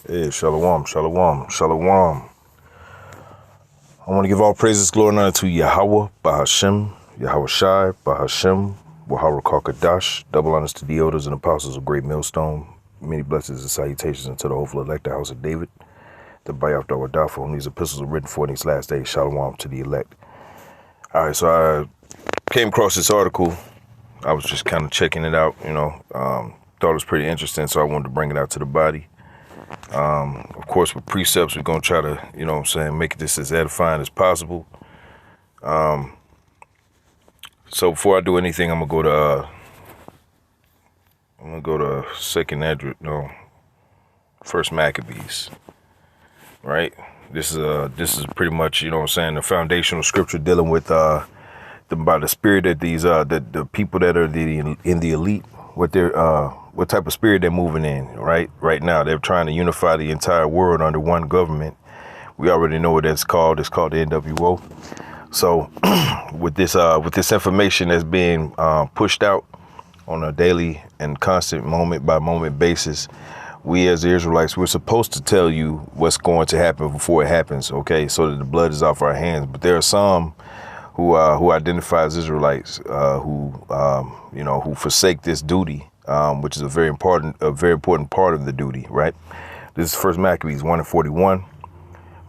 Hey, shalom, shalom, shalom. I want to give all praises, glory, and honor to Yahweh, Bahashem, Yahweh Shai, Bahashem, Wahara Kakadash. Double honors to the elders and apostles of Great Millstone. Many blessings and salutations unto the hopeful elect, the house of David, the Bayaf Dawadah, for whom these epistles are written for in these last days. Shalom to the elect. All right, so I came across this article. I was just kind of checking it out, thought it was pretty interesting, so I wanted to bring it out to the body. Of course, with precepts, we're going to try to, make this as edifying as possible. So before I do anything, I'm going to go to First Maccabees, right? This is pretty much, the foundational scripture dealing with, about the spirit that these, the people that are in the elite, what type of spirit they're moving in, right? Right now, they're trying to unify the entire world under one government. We already know what that's called. It's called the NWO. So, with this information that's being pushed out on a daily and constant moment by moment basis, we as the Israelites, we're supposed to tell you what's going to happen before it happens, okay? So that the blood is off our hands. But there are some who identify as Israelites who forsake this duty. Which is a very important part of the duty, right? This is First Maccabees 1:41.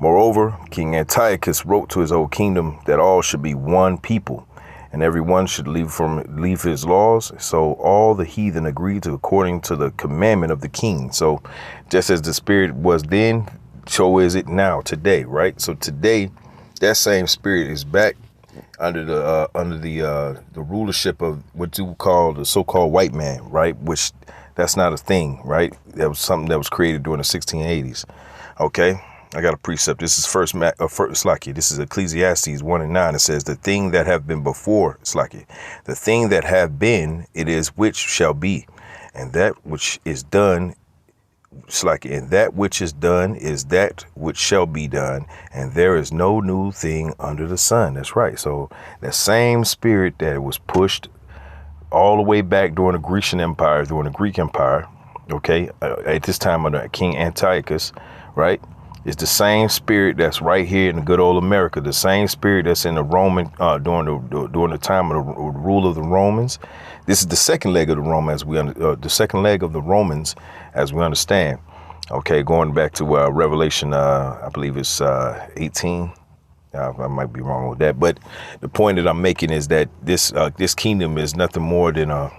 Moreover, King Antiochus wrote to his whole kingdom that all should be one people, and everyone should leave his laws. So all the heathen agreed to according to the commandment of the king. So just as the spirit was then, so is it now, today, right? So today, that same spirit is back under the rulership of what you call the so-called white man, right? Which that's not a thing, right? That was something that was created during the 1680s. Okay, I got a precept. This is This is Ecclesiastes 1:9. It says, "The thing that have been before, the thing that have been, it is which shall be, and that which is done." And that which is done is that which shall be done, and there is no new thing under the sun. That's right. So that same spirit that was pushed all the way back during the Grecian Empire, during the Greek Empire, okay, at this time under King Antiochus, right, is the same spirit that's right here in the good old America, the same spirit that's in the Roman during the time of the rule of the Romans. This is the second leg of the Romans, as we understand. Okay, going back to Revelation, I believe it's 18. I might be wrong with that, but the point that I'm making is that this kingdom is nothing more than a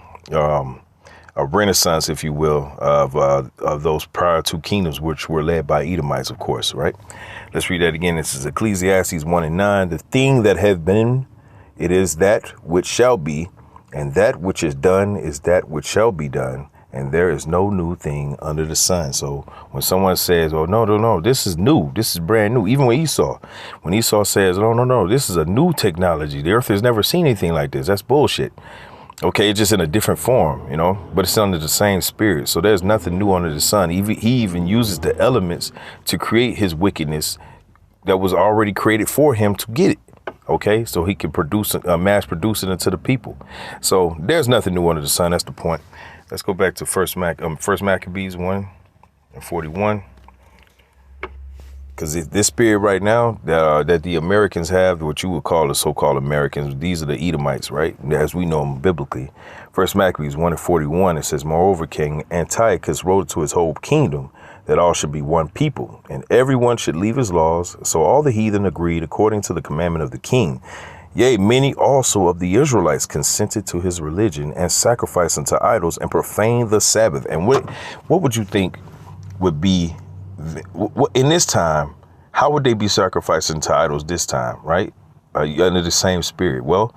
renaissance, if you will, of those prior two kingdoms, which were led by Edomites, of course, right? Let's read that again. This is Ecclesiastes 1:9. "The thing that have been, it is that which shall be, and that which is done is that which shall be done, and there is no new thing under the sun." So when someone says, "Oh, no, this is new, this is brand new," even when Esau says, no, this is a new technology, the earth has never seen anything like this, that's bullshit. Okay, it's just in a different form, but it's under the same spirit. So there's nothing new under the sun. He even uses the elements to create his wickedness that was already created for him to get it. Okay, so he can mass produce it into the people. So there's nothing new under the sun. That's the point. Let's go back to First Maccabees 1:41. Because this spirit right now that the Americans have, what you would call the so-called Americans, these are the Edomites, right? As we know them biblically. First Maccabees 1:41, it says, "Moreover, King Antiochus wrote to his whole kingdom that all should be one people, and everyone should leave his laws. So all the heathen agreed according to the commandment of the king. Yea, many also of the Israelites consented to his religion and sacrificed unto idols and profaned the Sabbath." And what would you think would be in this time? How would they be sacrificing to idols this time, right? Under the same spirit? Well,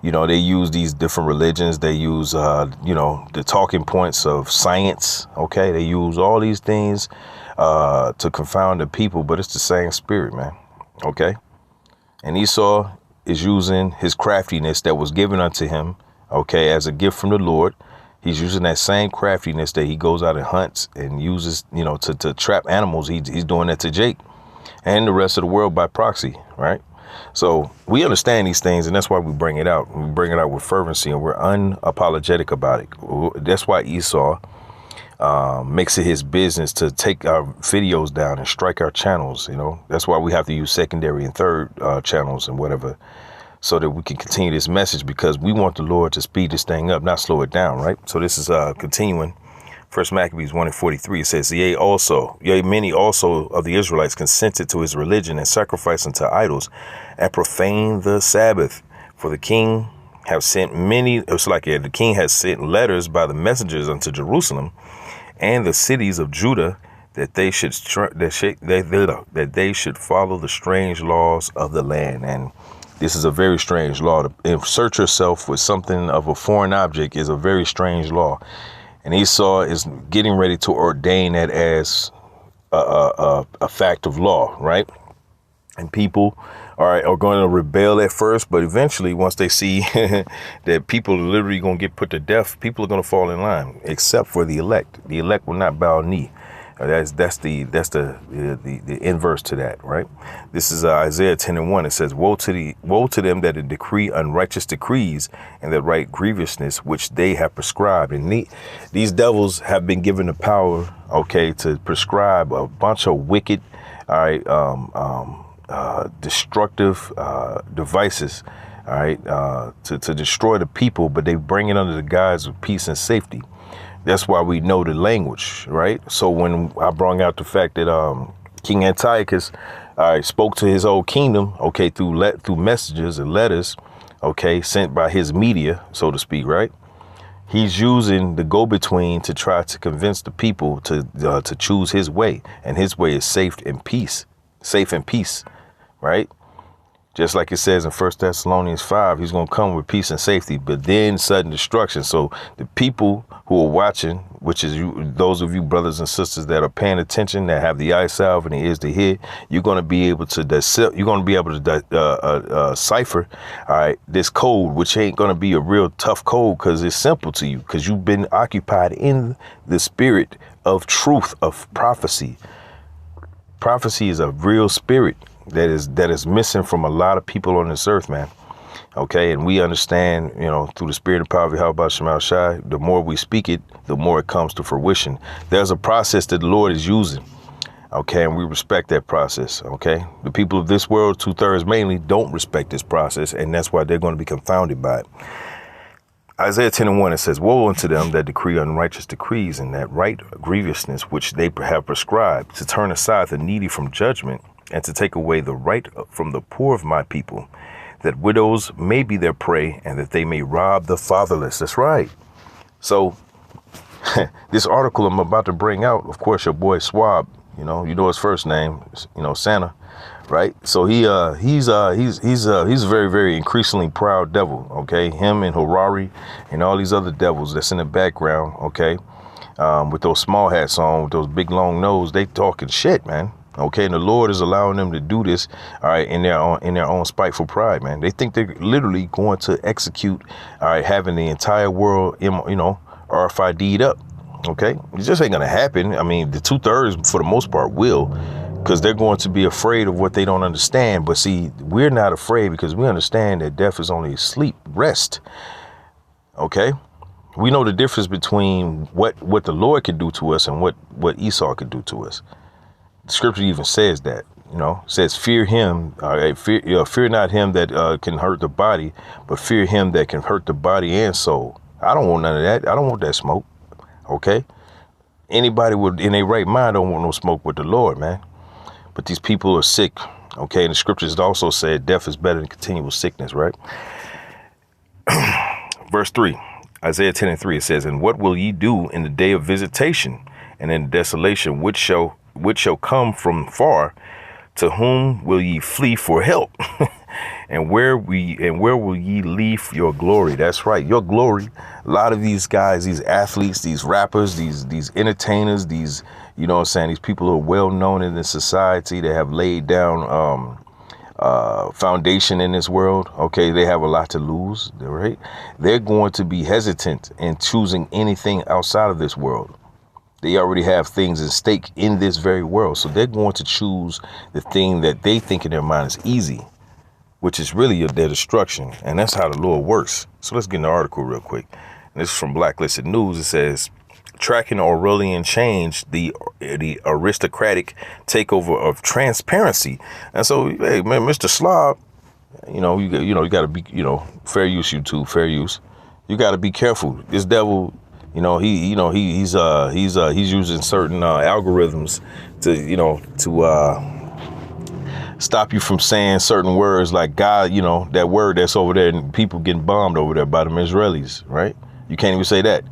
they use these different religions. They use, the talking points of science. Okay, they use all these things to confound the people, but it's the same spirit, man. Okay, and Esau is using his craftiness that was given unto him, okay, as a gift from the Lord. He's using that same craftiness that he goes out and hunts and uses, to trap animals. He's doing that to Jake and the rest of the world by proxy, right? So we understand these things, and that's why we bring it out. We bring it out with fervency, and we're unapologetic about it. That's why Esau makes it his business to take our videos down and strike our channels. You know, that's why we have to use secondary and third channels and whatever, so that we can continue this message, because we want the Lord to speed this thing up, not slow it down. Right. So this is continuing. First Maccabees 1:43, it says, yea, many also of the Israelites consented to his religion and sacrificed unto idols and profaned the Sabbath. For the king have sent many, the king has sent letters by the messengers unto Jerusalem and the cities of Judah, that they should that they should follow the strange laws of the land. And this is a very strange law. To insert yourself with something of a foreign object is a very strange law. And Esau is getting ready to ordain that as a fact of law, right? And people are going to rebel at first, but eventually, once they see that people are literally going to get put to death, people are going to fall in line, except for the elect. The elect will not bow a knee. That's the inverse to that, right? This is Isaiah 10:1. It says, woe to them that decree unrighteous decrees and that write grievousness which they have prescribed. And these devils have been given the power, okay, to prescribe a bunch of wicked, destructive devices, all right, to destroy the people, but they bring it under the guise of peace and safety. That's why we know the language, right? So when I brought out the fact that King Antiochus spoke to his whole kingdom, okay, through messages and letters, okay, sent by his media, so to speak, right? He's using the go-between to try to convince the people to choose his way, and his way is safe and peace, right? Just like it says in 1 Thessalonians 5, he's going to come with peace and safety, but then sudden destruction. So the people who are watching, which is those of you brothers and sisters that are paying attention, that have the eye salve and the ears to hear, you're going to be able to cipher, all right, this code, which ain't going to be a real tough code because it's simple to you, because you've been occupied in the spirit of truth, of prophecy. Prophecy is a real spirit that is missing from a lot of people on this earth, man. Okay, and we understand, you know, through the spirit and power of Yahweh Shema Shai, the more we speak it, the more it comes to fruition. There's a process that the Lord is using, okay, and we respect that process, okay? The people of this world, 2/3 mainly, don't respect this process, and that's why they're going to be confounded by it. Isaiah 10:1, it says, woe unto them that decree unrighteous decrees and that write grievousness which they have prescribed, to turn aside the needy from judgment, and to take away the right from the poor of my people, that widows may be their prey, and that they may rob the fatherless. That's right. So this article I'm about to bring out, of course, your boy Swab, you know his first name, Santa, right? So he's a very, very increasingly proud devil. Okay, him and Harari and all these other devils that's in the background. Okay, with those small hats on, with those big long nose, they talking shit, man. Okay, and the Lord is allowing them to do this, all right, in their own spiteful pride, man. They think they're literally going to execute, all right, having the entire world, RFID'd up. Okay, it just ain't gonna happen. I mean, the 2/3 for the most part will, because they're going to be afraid of what they don't understand. But see, we're not afraid because we understand that death is only sleep, rest. Okay, we know the difference between what the Lord could do to us and what Esau could do to us. The scripture even says that, says, fear him, fear not him that can hurt the body, but fear him that can hurt the body and soul. I don't want none of that. I don't want that smoke. Okay. Anybody in their right mind don't want no smoke with the Lord, man. But these people are sick. Okay. And the scriptures also said death is better than continual sickness, right? Verse 3, Isaiah 10:3, it says, and what will ye do in the day of visitation and in desolation, which shall come from far? To whom will ye flee for help? and where will ye leave your glory? That's right, your glory. A lot of these guys, these athletes, these rappers, these entertainers, these, these people who are well known in the society that have laid down foundation in this world. Okay, they have a lot to lose, right? They're going to be hesitant in choosing anything outside of this world. They already have things at stake in this very world. So they're going to choose the thing that they think in their mind is easy, which is really their destruction. And that's how the Lord works. So let's get in the article real quick. And this is from Blacklisted News. It says, tracking Aurelian change, the aristocratic takeover of transparency. And so, hey man, Mr. Slob, you got to be, fair use, YouTube, fair use. You got to be careful. This devil, he's using certain algorithms to stop you from saying certain words like God, that word that's over there and people getting bombed over there by them Israelis, right? You can't even say that.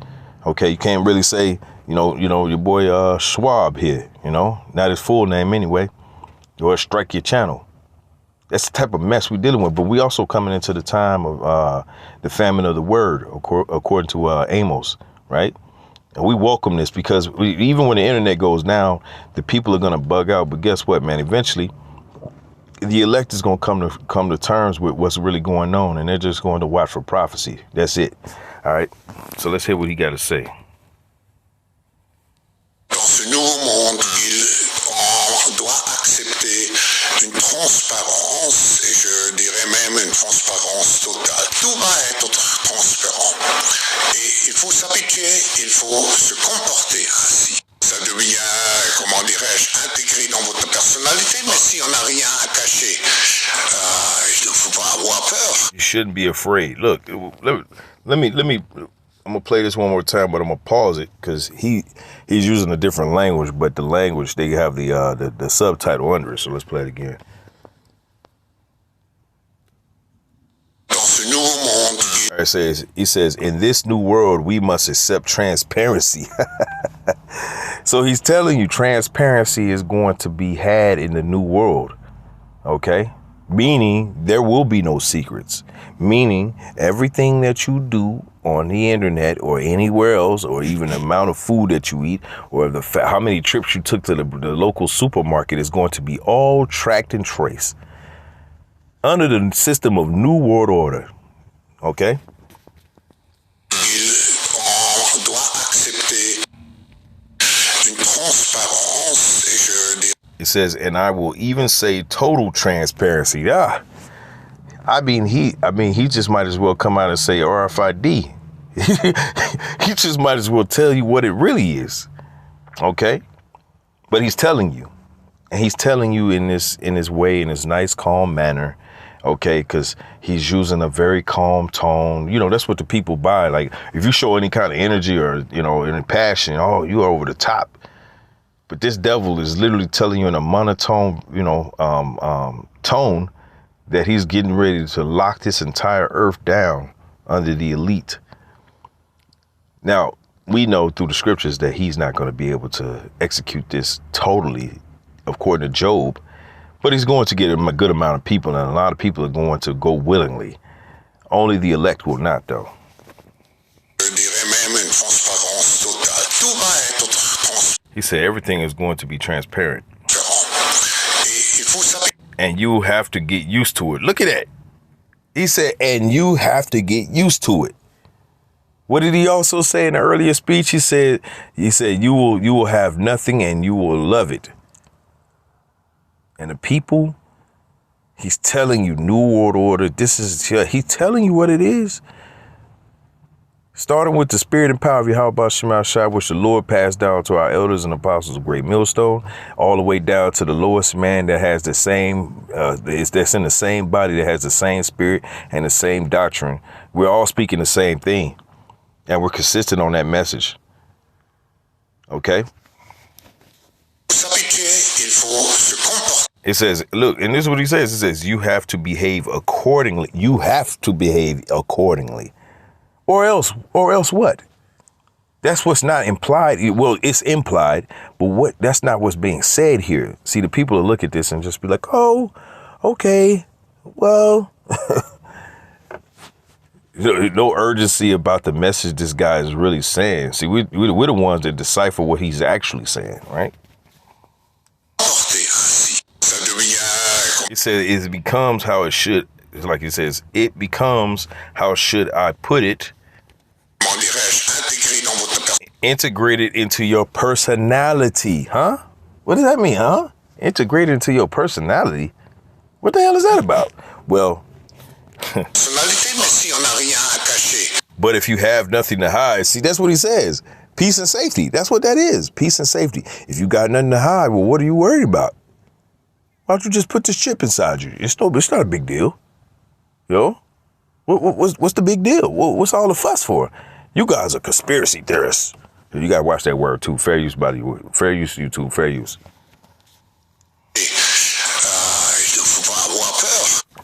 Okay, you can't really say, your boy Schwab here, not his full name anyway, or strike your channel. That's the type of mess we're dealing with. But we also coming into the time of the famine of the word, according to Amos, right? And we welcome this because even when the internet goes down, the people are going to bug out. But guess what, man? Eventually, the elect is going to come to terms with what's really going on, and they're just going to watch for prophecy. That's it. All right. So let's hear what he got to say. Dans ce nouveau monde, on doit accepter une transparence, et je dirais même une transparence totale. Tout va être transparent. Et il faut s'habituer, il faut se comporter ainsi. Ça devient, comment dirais-je, intégré dans votre personnalité, mais si on n'a rien à cacher, il ne faut pas avoir peur. You shouldn't be afraid. Look, let me. I'm gonna play this one more time, but I'm gonna pause it because he's using a different language, but the language they have the subtitle under it. So let's play it again. He says, in this new world, we must accept transparency. So he's telling you transparency is going to be had in the new world. Okay. Meaning there will be no secrets, meaning everything that you do on the internet or anywhere else, or even the amount of food that you eat, or how many trips you took to the local supermarket is going to be all tracked and traced under the system of New World Order. Okay. It says, and I will even say total transparency. I mean, he just might as well come out and say RFID. He just might as well tell you what it really is. Okay. But he's telling you, and he's telling you in this way, in this nice, calm manner. Okay. Because he's using a very calm tone. That's what the people buy. Like if you show any kind of energy or, any passion, oh, you are over the top. But this devil is literally telling you in a monotone, tone that he's getting ready to lock this entire earth down under the elite. Now, we know through the scriptures that he's not going to be able to execute this totally, according to Job, but he's going to get a good amount of people, and a lot of people are going to go willingly. Only the elect will not, though. He said everything is going to be transparent. And you have to get used to it. Look at that. He said, and you have to get used to it. What did he also say in the earlier speech? He said you will have nothing and you will love it. And the people, he's telling you New World Order. He's telling you what it is. Starting with the spirit and power of Yahweh Shema Shai, which the Lord passed down to our elders and apostles of Great Millstone, all the way down to the lowest man that has the same, that's in the same body, that has the same spirit and the same doctrine. We're all speaking the same thing, and we're consistent on that message. Okay? It says, look, and this is what he says. It says, you have to behave accordingly. You have to behave accordingly. Or else what? That's what's not implied. Well, it's implied, but that's not what's being said here. See, the people will look at this and just be like, oh, okay, well, no urgency about the message this guy is really saying. See, we're the ones that decipher what he's actually saying, right? It says it becomes how it should. It's like it says, it becomes, how should I put it, integrated into your personality. Huh? What does that mean, huh? Integrated into your personality? What the hell is that about? Well, but if you have nothing to hide, see, that's what he says. Peace and safety. That's what that is. Peace and safety. If you got nothing to hide, well, what are you worried about? Why don't you just put this chip inside you? It's not a big deal. Yo, what's the big deal? What's all the fuss for? You guys are conspiracy theorists. You got to watch that word too. Fair use, buddy. Fair use, YouTube. Fair use.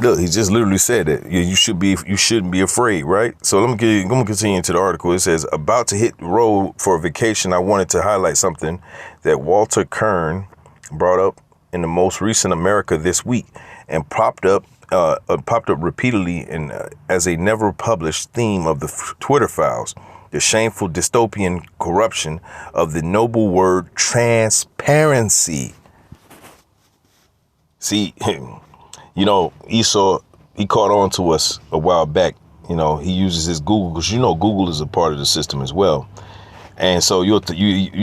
Look, he just literally said that you shouldn't be afraid, right? So I'm gonna continue into the article. It says, about to hit the road for a vacation, I wanted to highlight something that Walter Kern brought up in the most recent America this week and popped up repeatedly as a never published theme of the Twitter files, the shameful dystopian corruption of the noble word transparency. See, you know, Esau, he caught on to us a while back. You know, he uses his Google, because you know Google is a part of the system as well. And so you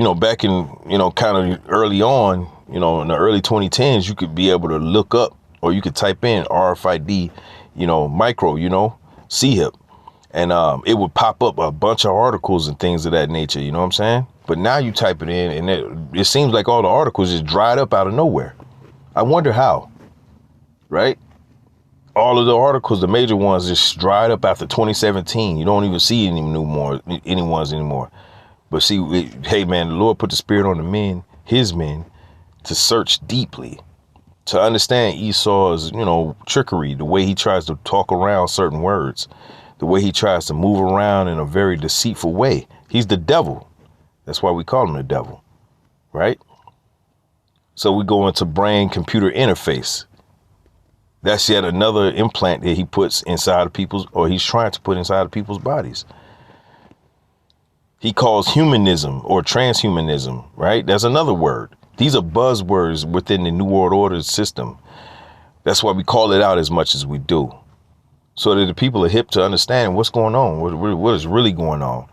know, back in, you know, kind of early on, you know, in the early 2010s, you could be able to look up, or you could type in RFID, you know, micro, you know, CHIP, and it would pop up a bunch of articles and things of that nature. You know what I'm saying? But now you type it in, and it seems like all the articles just dried up out of nowhere. I wonder how. Right? All of the articles, the major ones, just dried up after 2017. You don't even see any ones anymore. But see, hey man, the Lord put the spirit on the men, his men, to search deeply, to understand Esau's, you know, trickery, the way he tries to talk around certain words, the way he tries to move around in a very deceitful way. He's the devil. That's why we call him the devil. Right? So we go into brain-computer interface. That's yet another implant that he puts inside of people's, or he's trying to put inside of people's bodies. He calls humanism or transhumanism, right? That's another word. These are buzzwords within the New World Order system. That's why we call it out as much as we do, so that the people are hip to understand what's going on, what is really going on,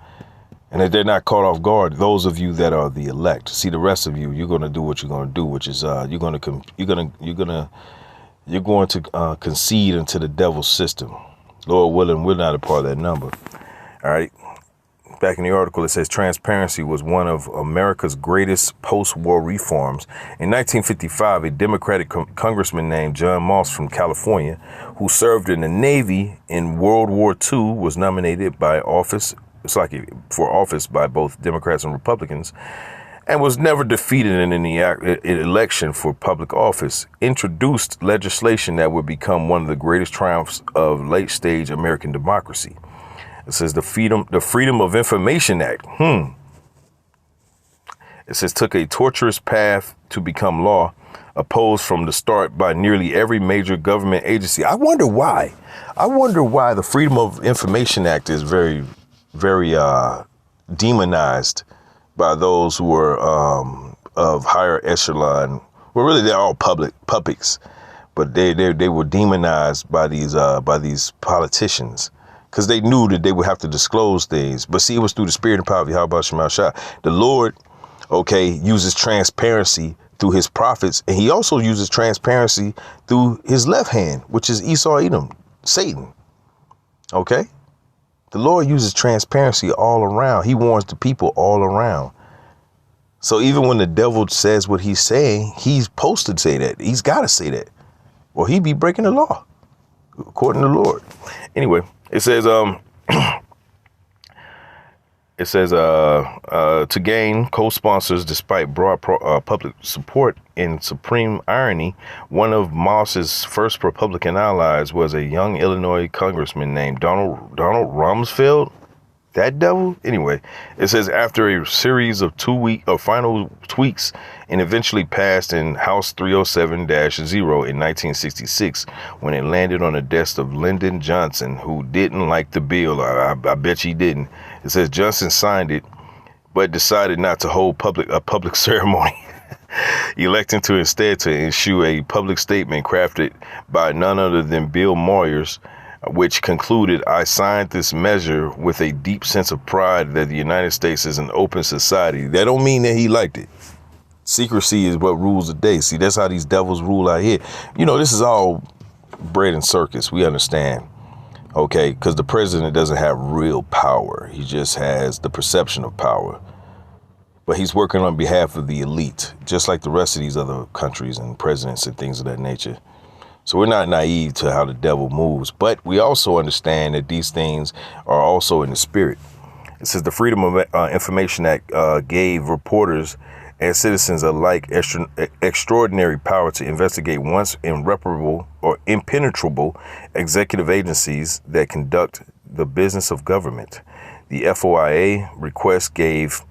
and that they're not caught off guard. Those of you that are the elect, see, the rest of you, you're going to do what you're going to do, which is you're going to concede into the devil's system. Lord willing, we're not a part of that number. All right. Back in the article, it says transparency was one of America's greatest post-war reforms. In 1955, a Democratic congressman named John Moss from California, who served in the Navy in World War II, was nominated for office by both Democrats and Republicans, and was never defeated in any election for public office, introduced legislation that would become one of the greatest triumphs of late-stage American democracy. It says the Freedom of Information Act. It says took a tortuous path to become law, opposed from the start by nearly every major government agency. I wonder why. The Freedom of Information Act is very, very demonized by those who are of higher echelon. Well, really, they're all puppets, but they were demonized by these politicians, because they knew that they would have to disclose things. But see, it was through the spirit and power of Yahweh Shema Shah. The Lord, uses transparency through his prophets, and he also uses transparency through his left hand, which is Esau Edom, Satan. Okay? The Lord uses transparency all around. He warns the people all around. So even when the devil says what he's saying, he's supposed to say that. He's got to say that, or he'd be breaking the law, according to the Lord. Anyway, it says, to gain co-sponsors despite broad public support. In supreme irony, one of Moss's first Republican allies was a young Illinois congressman named Donald Rumsfeld. That devil? Anyway, it says after a series of final tweaks and eventually passed in House 307-0 in 1966, when it landed on the desk of Lyndon Johnson, who didn't like the bill. I bet he didn't. It says Johnson signed it, but decided not to hold a public ceremony, electing to instead to issue a public statement crafted by none other than Bill Moyers, which concluded, "I signed this measure with a deep sense of pride that the United States is an open society." That don't mean that he liked it. Secrecy is what rules the day. See, that's how these devils rule out here. You know, this is all bread and circus. We understand. Okay, because the president doesn't have real power. He just has the perception of power. But he's working on behalf of the elite, just like the rest of these other countries and presidents and things of that nature. So we're not naive to how the devil moves, but we also understand that these things are also in the spirit. It says the Freedom of Information Act gave reporters and citizens alike extraordinary power to investigate once irreparable or impenetrable executive agencies that conduct the business of government. The FOIA request gave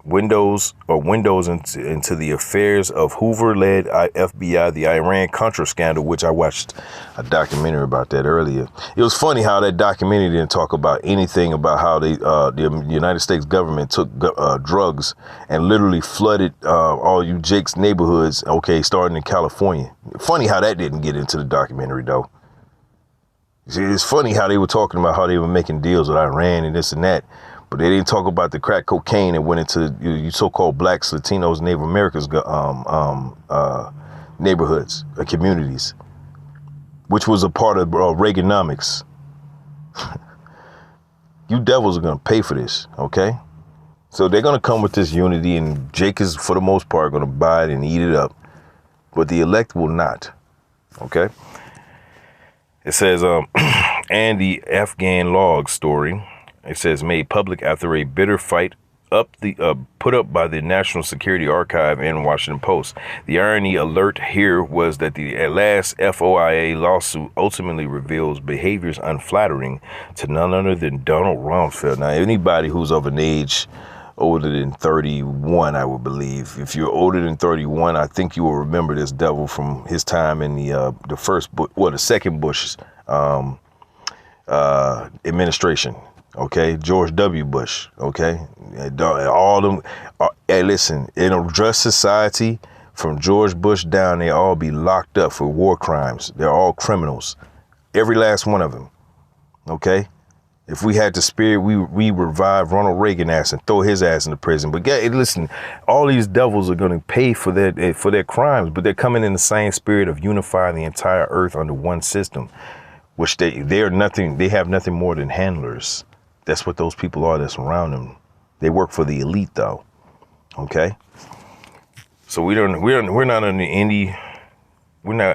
windows into the affairs of Hoover-led FBI, the Iran-Contra scandal, which I watched a documentary about that earlier. It was funny how that documentary didn't talk about anything about how the United States government took drugs and literally flooded all you Jake's neighborhoods, okay, starting in California. Funny how that didn't get into the documentary, though. See, it's funny how they were talking about how they were making deals with Iran and this and that. But they didn't talk about the crack cocaine that went into you so-called blacks, Latinos, Native Americans neighborhoods or communities, which was a part of Reaganomics. You devils are going to pay for this, okay? So they're going to come with this unity, and Jake is, for the most part, going to buy it and eat it up. But the elect will not, okay? It says, and the Afghan log story, it says, made public after a bitter fight put up by the National Security Archive and Washington Post. The irony alert here was that the last FOIA lawsuit ultimately reveals behaviors unflattering to none other than Donald Rumsfeld. Now, anybody who's of an age older than 31, I would believe. If you're older than 31, I think you will remember this devil from his time in the second Bush administration. Okay, George W. Bush. Okay, all them. Hey, listen, in a just society, from George Bush down, they all be locked up for war crimes. They're all criminals, every last one of them. Okay, if we had the spirit, we revive Ronald Reagan ass and throw his ass into prison. But listen, all these devils are going to pay for their crimes, but they're coming in the same spirit of unifying the entire earth under one system, which they have nothing more than handlers. That's what those people are that surround them. They work for the elite, though. Okay. So we're not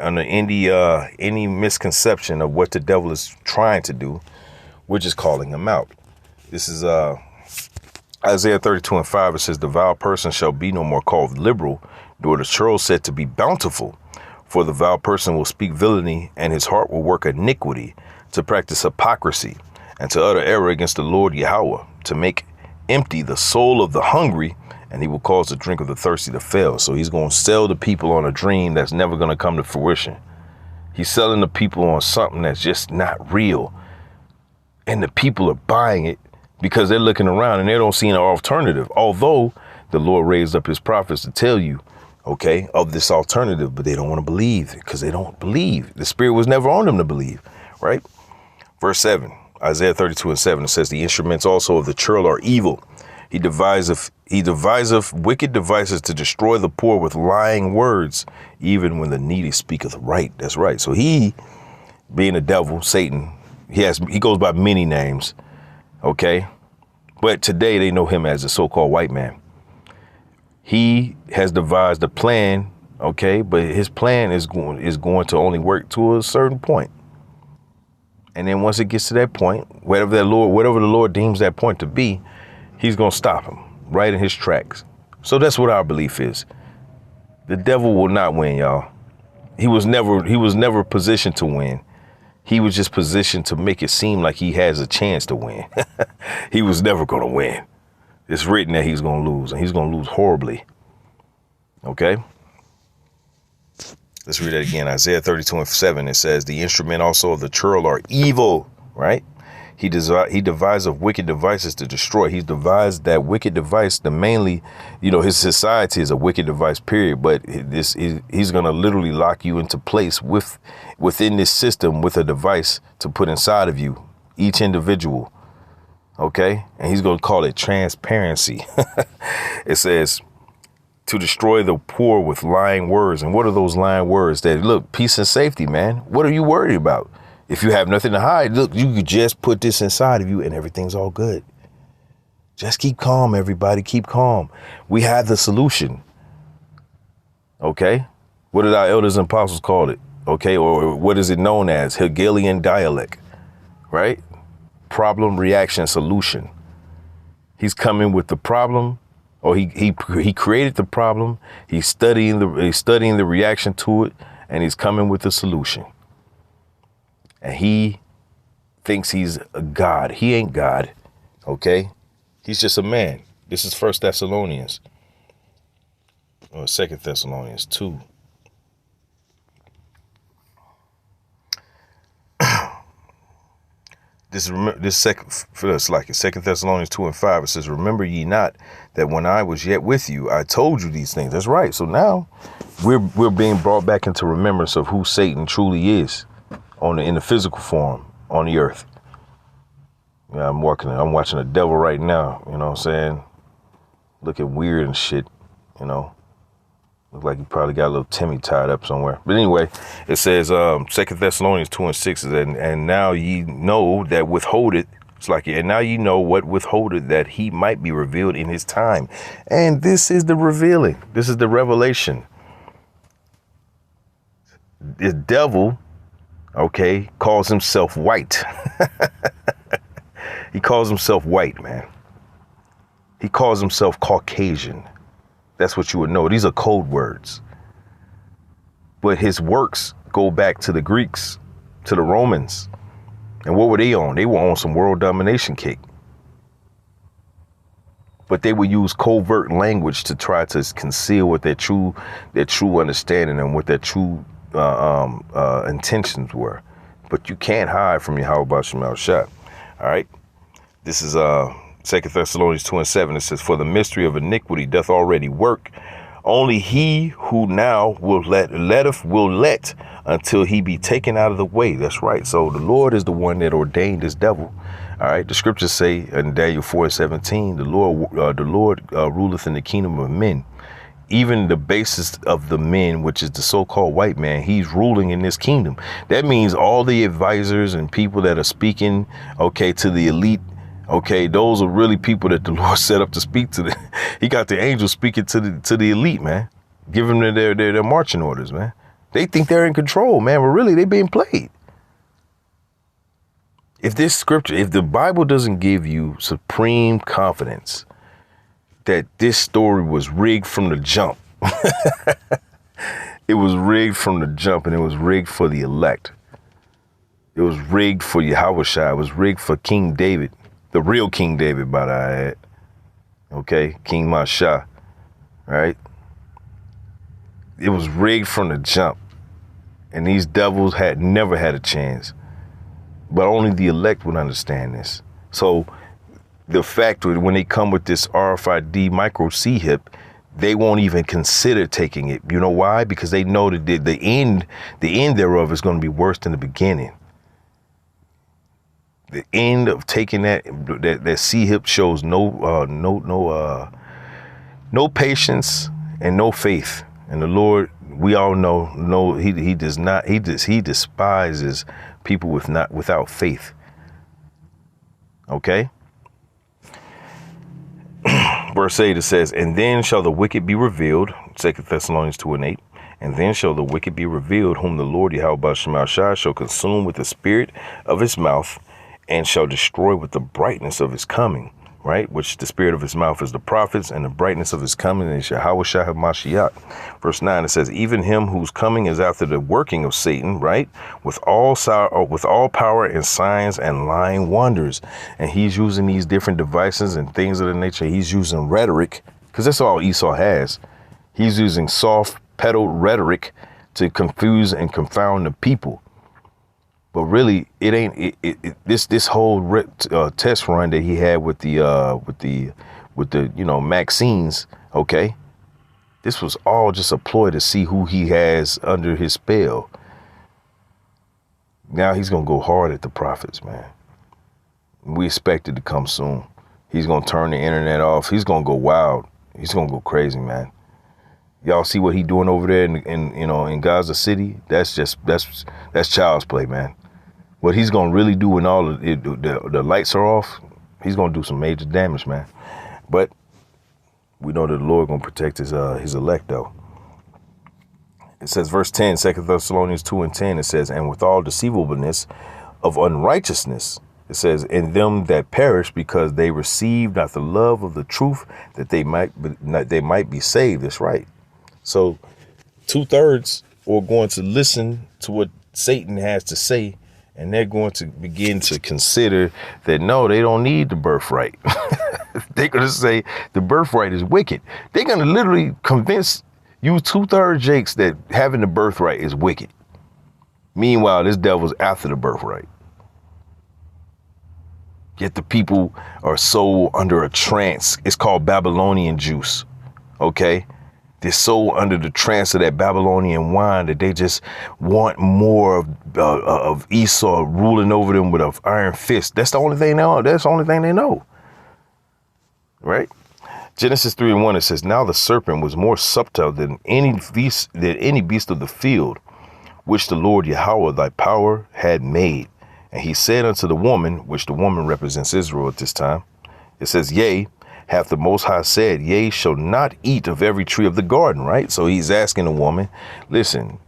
under any misconception of what the devil is trying to do. We're just calling them out. This is Isaiah 32:5. It says, "The vile person shall be no more called liberal, nor the churl said to be bountiful. For the vile person will speak villainy, and his heart will work iniquity, to practice hypocrisy, and to utter error against the Lord Yahweh, to make empty the soul of the hungry, and he will cause the drink of the thirsty to fail." So he's going to sell the people on a dream that's never going to come to fruition. He's selling the people on something that's just not real. And the people are buying it because they're looking around and they don't see an alternative. Although the Lord raised up his prophets to tell you, okay, of this alternative, but they don't want to believe because they don't believe. The spirit was never on them to believe, right? Verse 7. Isaiah 32:7, it says, "The instruments also of the churl are evil. He deviseth wicked devices to destroy the poor with lying words, even when the needy speaketh right." That's right. So he, being a devil, Satan, he goes by many names. Okay. But today they know him as the so-called white man. He has devised a plan. Okay. But his plan is going to only work to a certain point. And then once it gets to that point, whatever the Lord deems that point to be, he's going to stop him right in his tracks. So that's what our belief is. The devil will not win, y'all. He was never positioned to win. He was just positioned to make it seem like he has a chance to win. He was never going to win. It's written that he's going to lose, and he's going to lose horribly. Okay? Let's read that again. Isaiah 32:7. It says, "The instrument also of the churl are evil," right? He devised of wicked devices to destroy. He's devised that wicked device to mainly, his society is a wicked device, period. But he's going to literally lock you into place within this system with a device to put inside of you, each individual. Okay. And he's going to call it transparency. It says, "To destroy the poor with lying words." And what are those lying words? That, look, peace and safety, man. What are you worried about? If you have nothing to hide, look, you could just put this inside of you and everything's all good. Just keep calm, everybody. Keep calm. We have the solution. Okay? What did our elders and apostles call it? Okay? Or what is it known as? Hegelian dialect. Right? Problem, reaction, solution. He's coming with the problem, or he created the problem. He's studying the reaction to it, and he's coming with the solution. And he thinks he's a God. He ain't God. Okay? He's just a man. This is 1 Thessalonians or 2 Thessalonians 2. It's like 2 Thessalonians 2 and 5. It says, remember ye not that when I was yet with you, I told you these things. That's right. So now we're being brought back into remembrance of who Satan truly is in the physical form on the earth. Yeah, I'm watching the devil right now, you know what I'm saying? Looking weird and shit, you know. Look like he probably got a little Timmy tied up somewhere. But anyway, it says 2 Thessalonians 2 and 6 is, and now ye know that withholdeth. It's like, and now ye know what withholdeth, that he might be revealed in his time. And this is the revealing. This is the revelation. The devil, okay, calls himself white. He calls himself white, man. He calls himself Caucasian. That's what you would know. These are code words. But his works go back to the Greeks, to the Romans. And what were they on? They were on some world domination kick. But they would use covert language to try to conceal what their true understanding and what their true intentions were. But you can't hide from Yahweh Shemal Shah. All right. This is 2 Thessalonians 2 and 7. It says, for the mystery of iniquity doth already work. Only he who now will let until he be taken out of the way. That's right. So the Lord is the one that ordained this devil. All right. The scriptures say in Daniel 4:17, the Lord ruleth in the kingdom of men. Even the basis of the men, which is the so-called white man, he's ruling in this kingdom. That means all the advisors and people that are speaking, okay, to the elite. Okay, those are really people that the Lord set up to speak to. He got the angels speaking to the elite, man, giving them their marching orders, man. They think they're in control, man, but really they're being played. If the Bible doesn't give you supreme confidence that this story was rigged from the jump, it was rigged from the jump, and it was rigged for the elect. It was rigged for Yahweh Shai. It was rigged for King David. The real King David, by the way. Okay, King Masha, right? It was rigged from the jump. And these devils had never had a chance. But only the elect would understand this. So the fact that when they come with this RFID micro C-hip, they won't even consider taking it. You know why? Because they know that the end thereof is going to be worse than the beginning. The end of taking that C-hip shows no patience and no faith. And the Lord, we all know he despises people without faith. Okay? Verse 8, it says, and then shall the wicked be revealed, 2 Thessalonians 2 and 8, and then shall the wicked be revealed, whom the Lord Yahweh Shemal Shai shall consume with the spirit of his mouth, and shall destroy with the brightness of his coming, right? Which the spirit of his mouth is the prophets, and the brightness of his coming is Yahweh Shai HaMashiach. Verse 9, it says, even him whose coming is after the working of Satan, right? With all power and signs and lying wonders. And he's using these different devices and things of the nature. He's using rhetoric, because that's all Esau has. He's using soft pedaled rhetoric to confuse and confound the people. But really, it ain't this whole test run that he had with the Maxine's. Okay, this was all just a ploy to see who he has under his spell. Now he's gonna go hard at the prophets, man. We expect it to come soon. He's gonna turn the internet off. He's gonna go wild. He's gonna go crazy, man. Y'all see what he doing over there in Gaza City? That's child's play, man. What he's gonna really do when all the lights are off, He's going to do some major damage, man. But we know that the Lord going to protect his elect, though. It says, verse 10, 2 Thessalonians 2:10, it says, and with all deceivableness of unrighteousness, it says, in them that perish, because they received not the love of the truth, that they might be saved. That's right. So 2/3 are going to listen to what Satan has to say, and they're going to begin to consider that, no, they don't need the birthright. They're going to say the birthright is wicked. They're going to literally convince you 2/3 Jakes that having the birthright is wicked. Meanwhile, this devil's after the birthright. Yet the people are so under a trance. It's called Babylonian juice. Okay? They're so under the trance of that Babylonian wine that they just want more of Esau ruling over them with an iron fist. That's the only thing they know. That's the only thing they know. Right? Genesis 3:1, it says, now the serpent was more subtle than any beast of the field, which the Lord Yahweh thy power had made. And he said unto the woman, which the woman represents Israel at this time, it says, yea, hath the Most High said, ye shall not eat of every tree of the garden, right? So he's asking the woman, listen,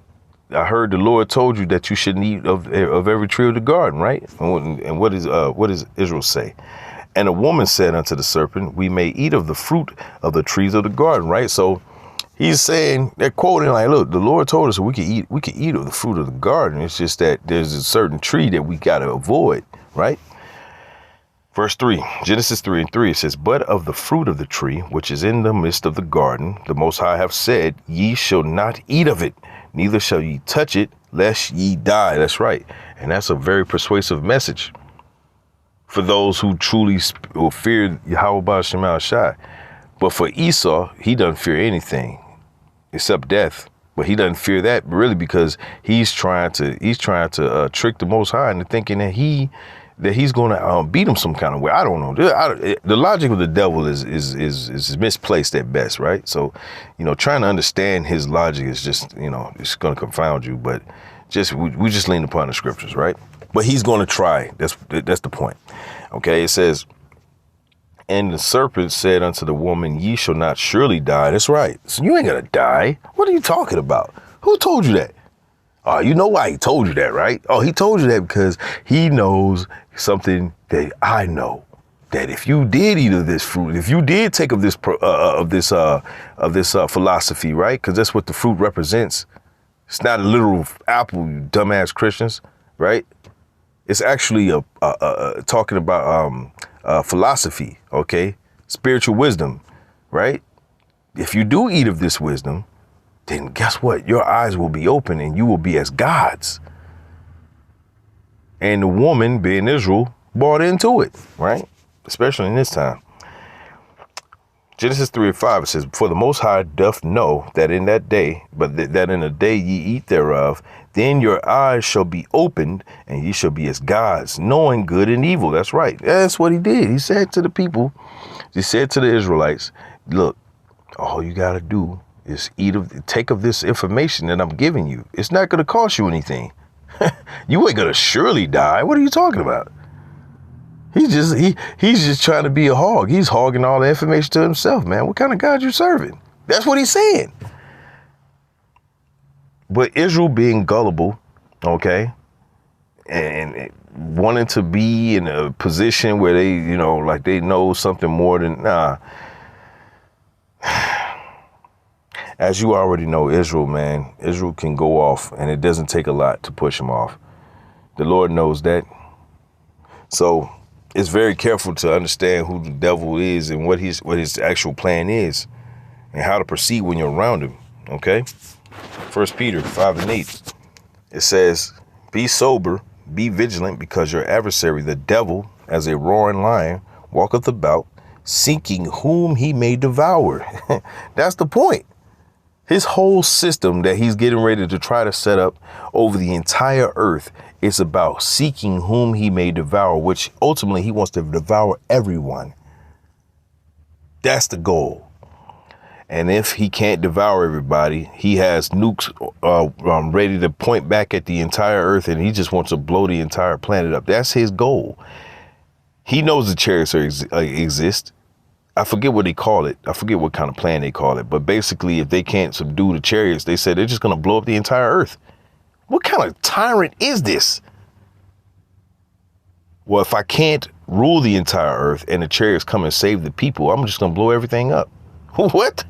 I heard the Lord told you that you shouldn't eat of every tree of the garden, right? And what does Israel say? And the woman said unto the serpent, we may eat of the fruit of the trees of the garden, right? So he's saying, they're quoting like, look, the Lord told us we could eat of the fruit of the garden. It's just that there's a certain tree that we got to avoid, right? Verse 3, Genesis 3:3, it says, but of the fruit of the tree, which is in the midst of the garden, the Most High have said, ye shall not eat of it, neither shall ye touch it, lest ye die. That's right. And that's a very persuasive message for those who truly fear Yahweh Shema Shai. But for Esau, he doesn't fear anything except death. But he doesn't fear that really because he's trying to trick the Most High into thinking that he's going to beat him some kind of way. I don't know. The logic of the devil is misplaced at best, right? So, trying to understand his logic is just, it's going to confound you. But we just lean upon the scriptures, right? But he's going to try. That's the point. Okay, it says, and the serpent said unto the woman, ye shall not surely die. That's right. So you ain't going to die. What are you talking about? Who told you that? Oh, you know why he told you that, right? Oh, he told you that because he knows something that I know. That if you did eat of this fruit, if you did take of this philosophy, right? Because that's what the fruit represents. It's not a literal apple, you dumbass Christians, right? It's actually talking about philosophy, okay? Spiritual wisdom, right? If you do eat of this wisdom, then guess what? Your eyes will be open and you will be as gods. And the woman, being Israel, bought into it, right? Especially in this time. Genesis 3:5, it says, for the Most High doth know that in that day, but that in the day ye eat thereof, then your eyes shall be opened and ye shall be as gods, knowing good and evil. That's right. That's what he did. He said to the people, he said to the Israelites, look, all you got to do is take of this information that I'm giving you. It's not going to cost you anything. You ain't going to surely die. What are you talking about? He's just trying to be a hog. He's hogging all the information to himself, man. What kind of God you serving? That's what he's saying. But Israel being gullible, okay, and wanting to be in a position where they, like they know something more than, as you already know, Israel, man, Israel can go off and it doesn't take a lot to push him off. The Lord knows that. So it's very careful to understand who the devil is and what his actual plan is and how to proceed when you're around him. Okay. 1 Peter 5:8. It says, be sober, be vigilant, because your adversary, the devil, as a roaring lion, walketh about, seeking whom he may devour. That's the point. His whole system that he's getting ready to try to set up over the entire earth is about seeking whom he may devour, which ultimately he wants to devour everyone. That's the goal. And if he can't devour everybody, he has nukes ready to point back at the entire earth, and he just wants to blow the entire planet up. That's his goal. He knows the chariots exist. I forget what they call it. I forget what kind of plan they call it. But basically, if they can't subdue the chariots, they said they're just going to blow up the entire earth. What kind of tyrant is this? Well, if I can't rule the entire earth and the chariots come and save the people, I'm just going to blow everything up. What?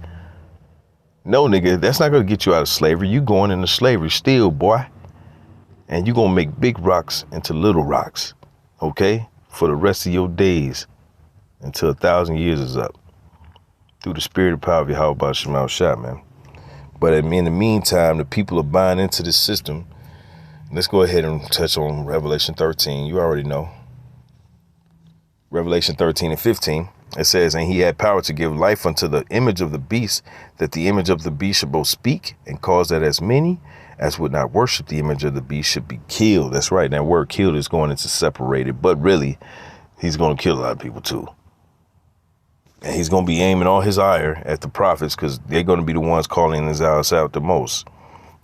No, nigga, that's not going to get you out of slavery. You going into slavery still, boy. And you going to make big rocks into little rocks, okay? For the rest of your days until 1,000 years is up. Through the spirit and power of Yahweh Shema Shah, man. But in the meantime, the people are buying into this system. Let's go ahead and touch on Revelation 13. You already know. Revelation 13 and 15. It says, and he had power to give life unto the image of the beast, that the image of the beast should both speak and cause that as many as would not worship the image of the beast should be killed. That's right. That word killed is going into separated, but really he's going to kill a lot of people too. And he's going to be aiming all his ire at the prophets because they're going to be the ones calling his house out the most.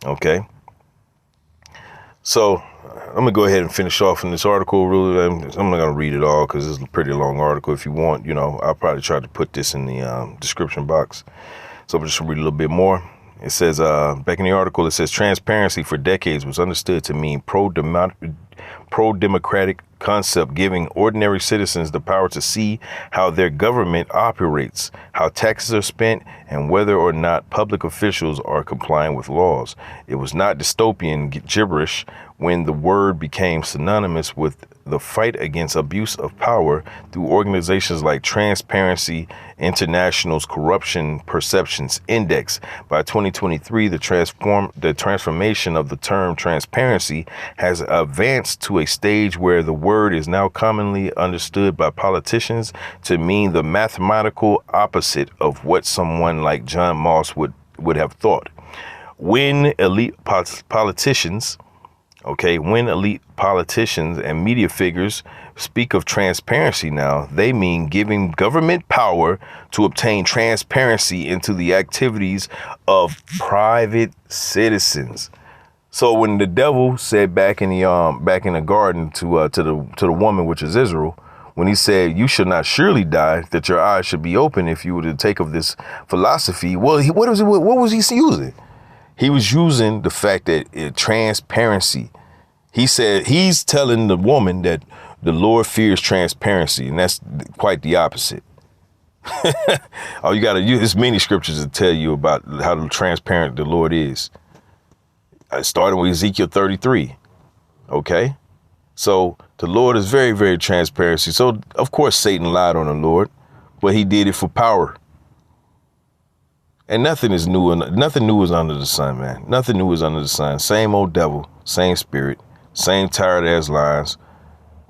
Okay. So I'm going to go ahead and finish off in this article. Really, I'm not going to read it all because it's a pretty long article. If you want, I'll probably try to put this in the description box. So I'm just going to read a little bit more. It says, back in the article, it says transparency for decades was understood to mean pro-democratic concept, giving ordinary citizens the power to see how their government operates, how taxes are spent, and whether or not public officials are complying with laws. It was not dystopian gibberish when the word became synonymous with the fight against abuse of power through organizations like Transparency International's Corruption Perceptions Index. By 2023, the transformation of the term transparency has advanced to a stage where the word is now commonly understood by politicians to mean the mathematical opposite of what someone like John Moss would have thought. When elite politicians and media figures speak of transparency now, they mean giving government power to obtain transparency into the activities of private citizens. So when the devil said back in the garden to the woman, which is Israel, when he said, "You should not surely die, that your eyes should be open if you were to take of this philosophy," well, what was he using? He was using the fact that transparency. He said he's telling the woman that the Lord fears transparency, and that's quite the opposite. Oh, you got to use many scriptures to tell you about how transparent the Lord is. Starting with Ezekiel 33. Okay. So the Lord is very, very transparent. So, of course, Satan lied on the Lord, but he did it for power. And nothing is new. Nothing new is under the sun, man. Nothing new is under the sun. Same old devil, same spirit, same tired ass lies.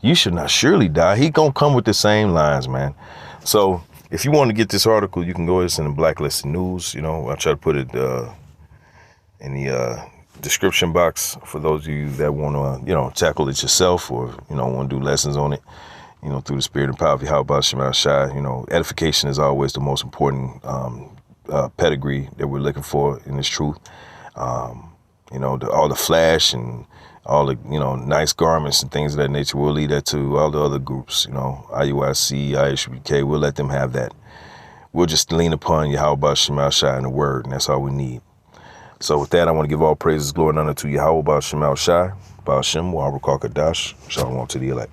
You should not surely die. He gonna come with the same lines, man. So if you want to get this article, you can go ahead and send the Blacklisted News. I'll try to put it in the description box for those of you that want to, tackle it yourself or, want to do lessons on it, through the spirit and power of Yahweh Shema Shai. Edification is always the most important pedigree that we're looking for in this truth. All the flash and all the, nice garments and things of that nature, we'll leave that to all the other groups, IUIC, ISBK, we'll let them have that. We'll just lean upon Yahweh Shema Shai and the word, and that's all we need. So with that, I want to give all praises, glory, and honor to Yahweh Shema Shai, Baal Shem, Wa Kadash, Shalom to the elect.